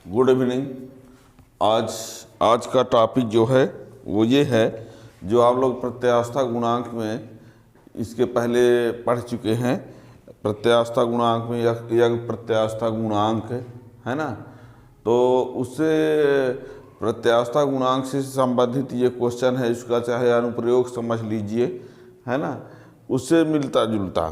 Good evening. आज आज का टॉपिक जो है वो ये है, जो आप लोग प्रत्यास्था गुणांक में इसके पहले पढ़ चुके हैं। प्रत्यास्था गुणांक में यज्ञ प्रत्यास्था गुणांक है ना, तो उससे प्रत्यास्था गुणांक से संबंधित ये क्वेश्चन है, इसका चाहे अनुप्रयोग समझ लीजिए, है ना, उससे मिलता जुलता।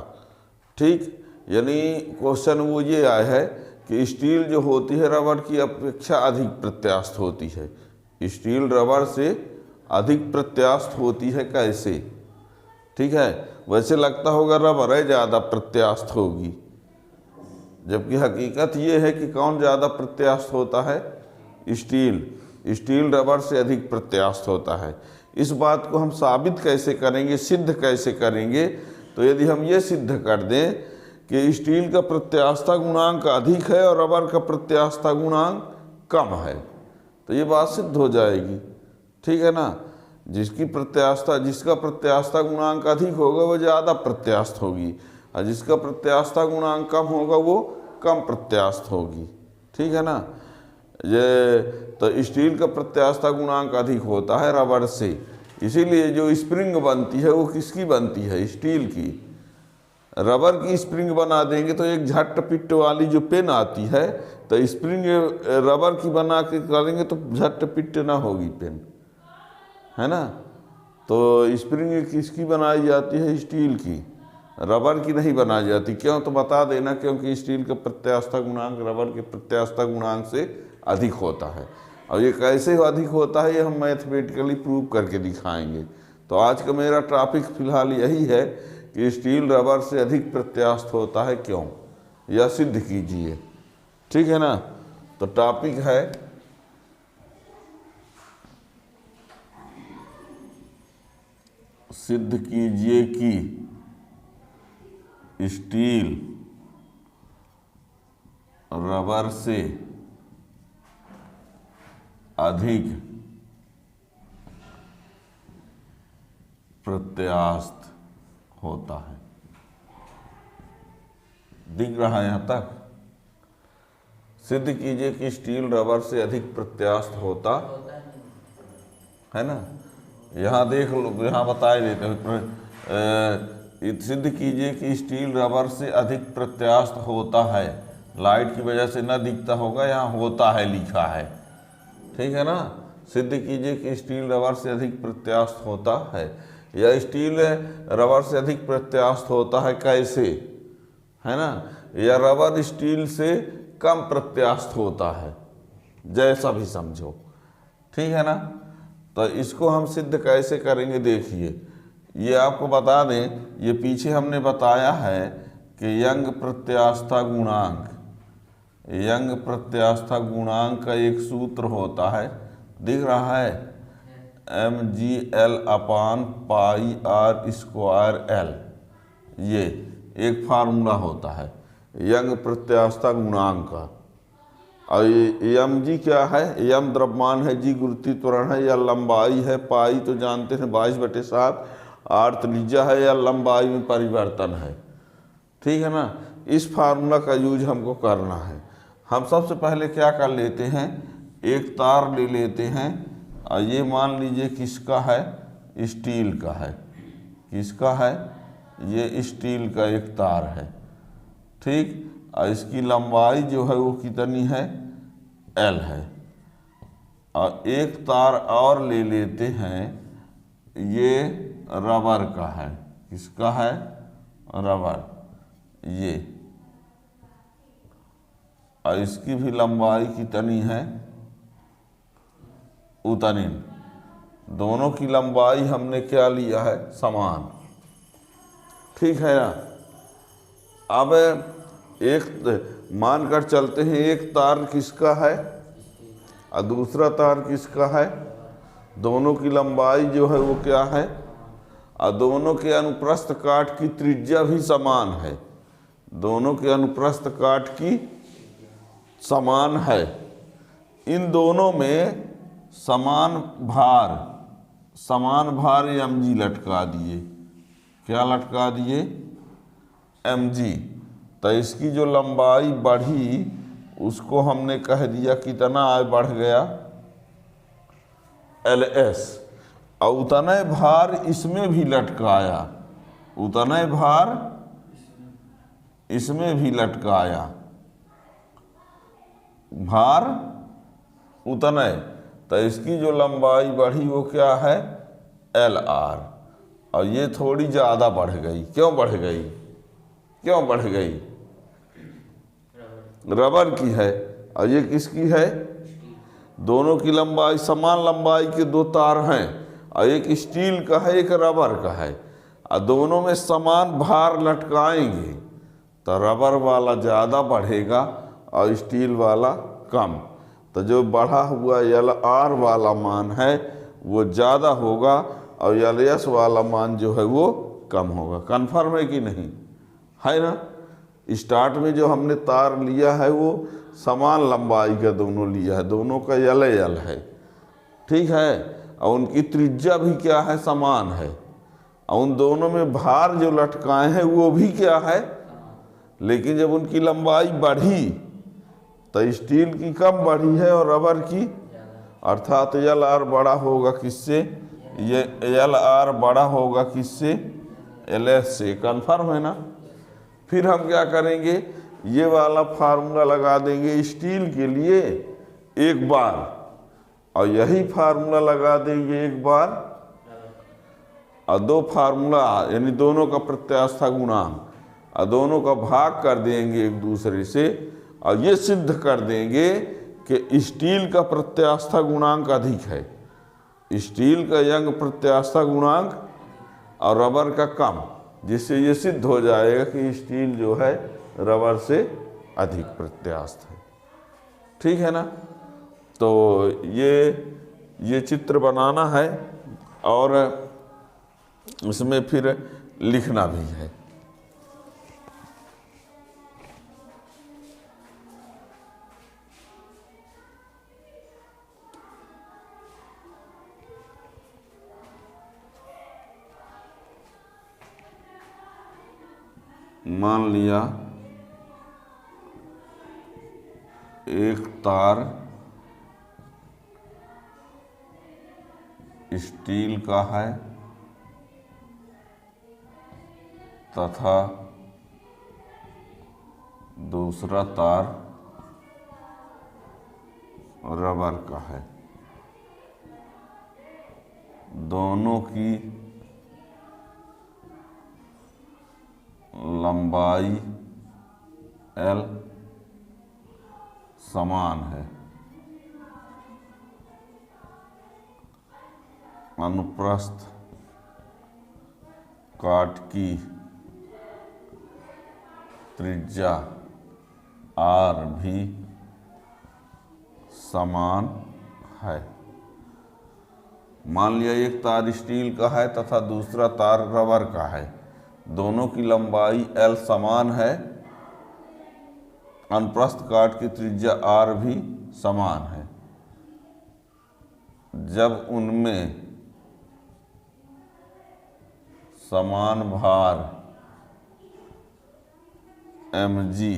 ठीक, यानी क्वेश्चन वो ये आया है कि स्टील जो होती है रबर की अपेक्षा अधिक प्रत्यास्थ होती है। स्टील रबर से अधिक प्रत्यास्थ होती है, कैसे? ठीक है, वैसे लगता होगा रबर है ज़्यादा प्रत्यास्थ होगी, जबकि हकीकत ये है कि कौन ज़्यादा प्रत्यास्थ होता है? स्टील रबर से अधिक प्रत्यास्थ होता है। इस बात को हम साबित कैसे करेंगे, सिद्ध कैसे करेंगे? तो यदि हम ये सिद्ध कर दें कि स्टील का प्रत्यास्था गुणांक अधिक है और रबर का प्रत्यास्था गुणांक कम है, तो ये बात सिद्ध हो जाएगी। ठीक है ना, जिसका प्रत्यास्था गुणांक अधिक होगा वो ज़्यादा प्रत्यास्थ होगी, और जिसका प्रत्यास्था गुणांक कम होगा वो कम प्रत्यास्थ होगी। ठीक है ना, ये तो स्टील का प्रत्यास्था गुणांक अधिक होता है रबर से, इसीलिए जो स्प्रिंग बनती है वो किसकी बनती है? स्टील की। रबर की स्प्रिंग बना देंगे तो एक झट पिट वाली जो पेन आती है, तो स्प्रिंग रबर की बना के करेंगे तो झट पिट ना होगी पेन, है ना। तो स्प्रिंग किसकी बनाई जाती है? स्टील की, रबर की नहीं बनाई जाती। क्यों? तो बता देना, क्योंकि स्टील का प्रत्यास्था गुणांक रबर के प्रत्यास्था गुणांक से अधिक होता है। और ये कैसे अधिक होता है ये हम मैथमेटिकली प्रूव करके दिखाएंगे। तो आज का मेरा टॉपिक फिलहाल यही है कि स्टील रबर से अधिक प्रत्यास्थ होता है, क्यों, यह सिद्ध कीजिए। ठीक है ना, तो टॉपिक है सिद्ध कीजिए कि स्टील रबर से अधिक प्रत्यास्थ होता है। दिख रहा है यहाँ तक? सिद्ध कीजिए कि स्टील रबर से अधिक प्रत्यास्थ होता है ना। यहाँ देख लो, यहाँ बताए देते हैं, सिद्ध कीजिए कि स्टील रबर से अधिक प्रत्यास्थ होता है। लाइट की वजह से न दिखता होगा, यहाँ होता है लिखा है। ठीक है ना, सिद्ध कीजिए कि स्टील रबर से अधिक प्रत्यास्थ होता है, या स्टील रबर से अधिक प्रत्यास्थ होता है कैसे, है ना, या रबर स्टील से कम प्रत्यास्थ होता है, जैसा भी समझो। ठीक है ना, तो इसको हम सिद्ध कैसे करेंगे? देखिए, ये आपको बता दें, ये पीछे हमने बताया है कि यंग प्रत्यास्था गुणांक का एक सूत्र होता है, दिख रहा है, mgl/πr²l। ये एक फार्मूला होता है यंग प्रत्यास्था गुणांक का। और यम जी क्या है? यम द्रव्यमान है, जी गुरुत्वीय त्वरण है, या लंबाई है, पाई तो जानते हैं 22/7, आर त्रिज्या है, या लंबाई में परिवर्तन है। ठीक है ना, इस फार्मूला का यूज हमको करना है। हम सबसे पहले क्या कर लेते हैं, एक तार ले लेते हैं, और ये मान लीजिए किसका है? स्टील का है। किसका है? ये स्टील का एक तार है। ठीक, और इसकी लंबाई जो है वो कितनी है? L है। और एक तार और ले लेते हैं, ये रबर का है। किसका है? रबर, ये, और इसकी भी लंबाई कितनी है? उतनी। दोनों की लंबाई हमने क्या लिया है? समान। ठीक है ना। अब एक मानकर चलते हैं, एक तार किसका है और दूसरा तार किसका है? दोनों की लंबाई जो है वो क्या है? और दोनों के अनुप्रस्थ काट की त्रिज्या भी समान है। दोनों के अनुप्रस्थ काट की समान है। इन दोनों में समान भार mg लटका दिए। क्या लटका दिए? mg। तो इसकी जो लंबाई बढ़ी उसको हमने कह दिया कितना आय बढ़ गया, LS, और उतना भार इसमें भी लटकाया, उतना भार इसमें भी लटकाया, भार उतना, तो इसकी जो लंबाई बढ़ी वो क्या है, LR, और ये थोड़ी ज़्यादा बढ़ गई। क्यों बढ़ गई, क्यों बढ़ गई, रबर की है और ये किसकी है, दोनों की लंबाई समान लंबाई के दो तार हैं, और एक स्टील का है एक रबर का है, और दोनों में समान भार लटकाएंगे तो रबर वाला ज़्यादा बढ़ेगा और स्टील वाला कम। तो जो बढ़ा हुआ LR वाला मान है वो ज़्यादा होगा और LS वाला मान जो है वो कम होगा। कन्फर्म है कि नहीं, है ना। स्टार्ट में जो हमने तार लिया है वो समान लंबाई का दोनों लिया है, दोनों का LL है, ठीक है, और उनकी त्रिज्या भी क्या है, समान है, और उन दोनों में भार जो लटकाए हैं वो भी क्या है, लेकिन जब उनकी लंबाई बढ़ी तो स्टील की कम बढ़ी है और रबर की, अर्थात LR बड़ा होगा किससे, ये LR बड़ा होगा किससे, LS से। कन्फर्म है ना। फिर हम क्या करेंगे, ये वाला फार्मूला लगा देंगे स्टील के लिए एक बार, और यही फार्मूला लगा देंगे एक बार, और दो फार्मूला यानी दोनों का प्रत्यास्था गुणांक और दोनों का भाग कर देंगे एक दूसरे से, और ये सिद्ध कर देंगे कि स्टील का प्रत्यास्था गुणांक अधिक है, स्टील का यंग प्रत्यास्था गुणांक और रबर का कम, जिससे ये सिद्ध हो जाएगा कि स्टील जो है रबर से अधिक प्रत्यास्थ है। ठीक है ना। तो ये चित्र बनाना है और उसमें फिर लिखना भी है। मान लिया एक तार स्टील का है तथा दूसरा तार रबर का है, दोनों की लंबाई L समान है, अनुप्रस्थ काट की त्रिज्या R भी समान है। मान लिया एक तार स्टील का है तथा दूसरा तार रबर का है, दोनों की लंबाई L समान है, अनुप्रस्थ काट की त्रिज्या R भी समान है। जब उनमें समान भार mg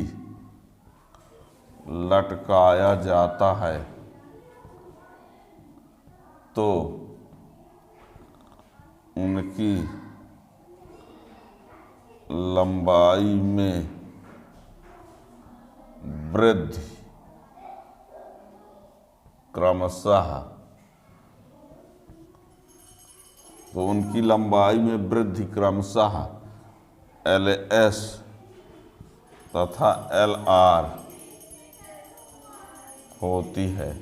लटकाया जाता है तो उनकी लंबाई में वृद्धि क्रमशः, तो उनकी लंबाई में वृद्धि क्रमशः LS तथा LR होती है,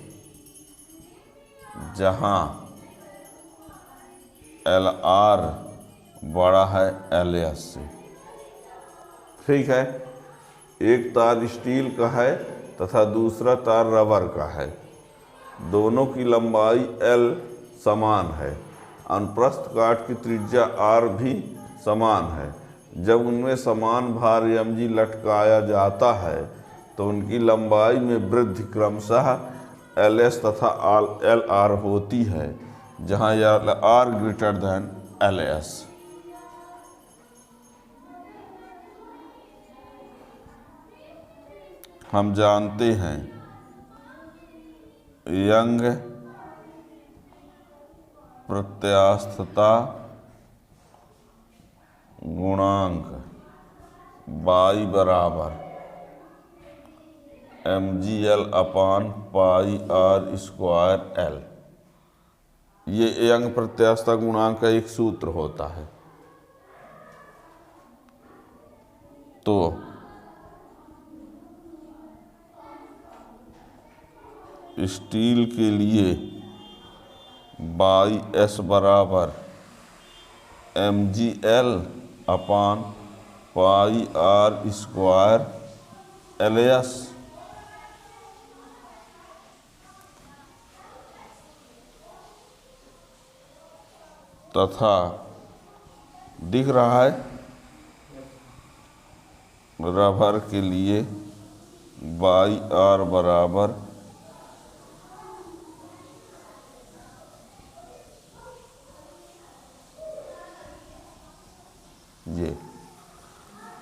जहाँ LR बड़ा है LS से। ठीक है। एक तार स्टील का है तथा दूसरा तार रबर का है, दोनों की लंबाई L समान है, अनुप्रस्थ काट की त्रिज्या R भी समान है। जब उनमें समान भार mg लटकाया जाता है तो उनकी लंबाई में वृद्धि क्रमशः LS तथा LR होती है, जहाँ LR ग्रेटर देन LS। हम जानते हैं यंग प्रत्यास्थता गुणांक y बराबर mgl upon pi R square L. ये यंग प्रत्यास्थता गुणांक का एक सूत्र होता है। तो स्टील के लिए बाई एस बराबर mgl upon pi R square L S. तथा दिख रहा है रबर के लिए बाई आर बराबर ये,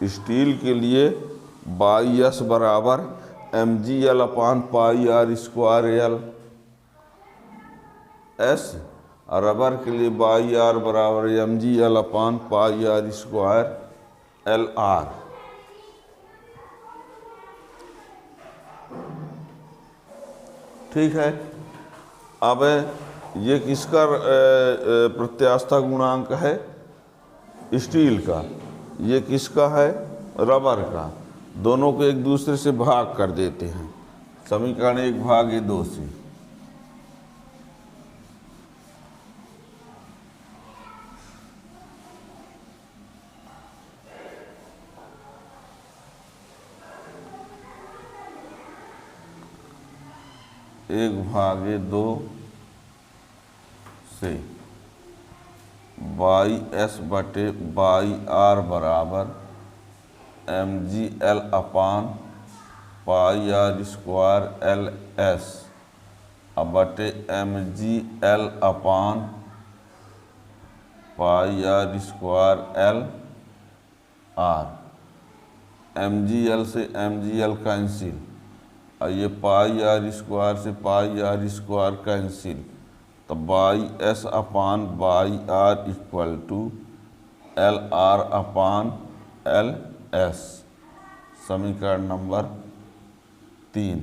स्टील के लिए बाई एस बराबर mgl upon pi R square L S, और रबर के लिए बाई आर बराबर mgl upon pi R square L R. ठीक है। अब ये किसका प्रत्यास्थता गुणांक है? स्टील का। ये किसका है? रबर का। दोनों को एक दूसरे से भाग कर देते हैं। समीकरण 1/2 से। एक भागे 2 से बाई एस बटे बाई आर बराबर mgl upon pi R square L S अब बटे mgl upon pi R square L R. mgl से mgl कैंसिल, और ये पाई आर स्क्वायर से पाई आर स्क्वायर कैंसिल, तो Y S upon Y R equal to L R upon L S. समीकरण number 3।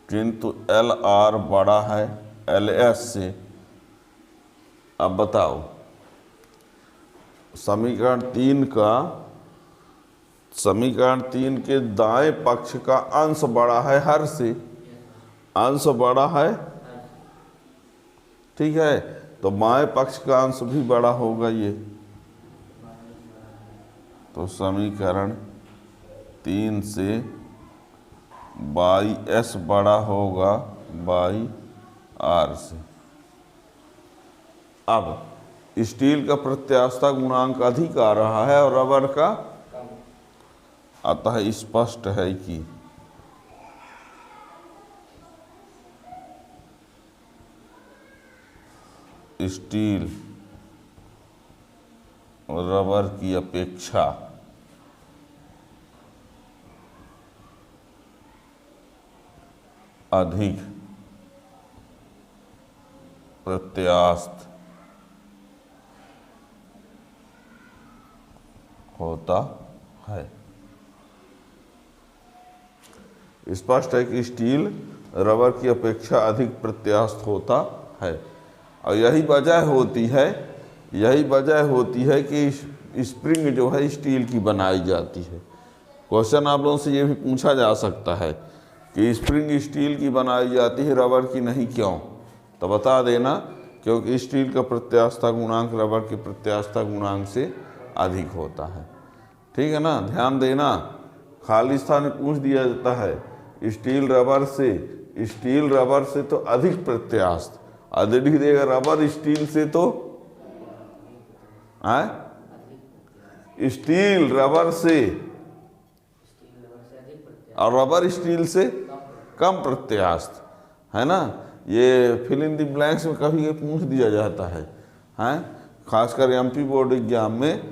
किंतु L R बड़ा है L S से। अब बताओ, समीकरण 3 के दाएं पक्ष का अंश बड़ा है हर से। अंश बड़ा है, ठीक है, तो बाएं पक्ष का अंश भी बड़ा होगा ये। तो समीकरण 3 से बाई एस बड़ा होगा बाई आर से। अब स्टील का प्रत्यास्थता गुणांक अधिक आ रहा है और रबर का अतः स्पष्ट है कि स्टील रबर की अपेक्षा अधिक प्रत्यास्थ होता है। स्पष्ट है कि स्टील रबर की अपेक्षा अधिक प्रत्यास्थ होता है, और यही वजह होती है कि स्प्रिंग जो है स्टील की बनाई जाती है। क्वेश्चन आप लोगों से ये भी पूछा जा सकता है कि स्प्रिंग स्टील की बनाई जाती है, रबर की नहीं, क्यों? तो बता देना, क्योंकि स्टील का प्रत्यास्थता गुणांक रबर के प्रत्यास्थता गुणांक से अधिक होता है। ठीक है ना, ध्यान देना। खाली स्थान में पूछ दिया जाता है स्टील रबर से तो अधिक प्रत्यास्थ, अधिक देगा रबर स्टील से तो स्टील रबर से और रबर स्टील से कम प्रत्यास्थ, है ना। ये फिल इन द ब्लैंक्स में कभी ये पूछ दिया जाता है, हैं, खासकर एमपी बोर्ड एग्जाम में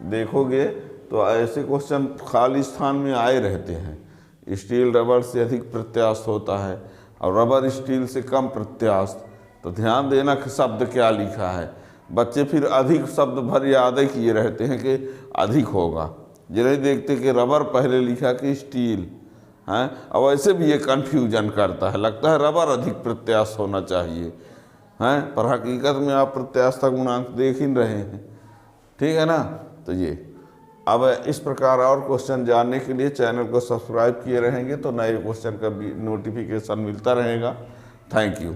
देखोगे तो ऐसे क्वेश्चन खाली स्थान में आए रहते हैं। स्टील रबर से अधिक प्रत्यास्थ होता है और रबर स्टील से कम प्रत्यास्थ। तो ध्यान देना कि शब्द क्या लिखा है। बच्चे फिर अधिक शब्द भर याद किए रहते हैं कि अधिक होगा, ये नहीं देखते कि रबर पहले लिखा कि स्टील, हैं। अब ऐसे भी ये कन्फ्यूजन करता है, लगता है रबर अधिक प्रत्यास्थ होना चाहिए, हैं, पर हकीकत में आप प्रत्यास्थता गुणांक देख ही रहे हैं, ठीक है ना। तो ये अब इस प्रकार और क्वेश्चन जानने के लिए चैनल को सब्सक्राइब किए रहेंगे तो नए क्वेश्चन का भी नोटिफिकेशन मिलता रहेगा। Thank you.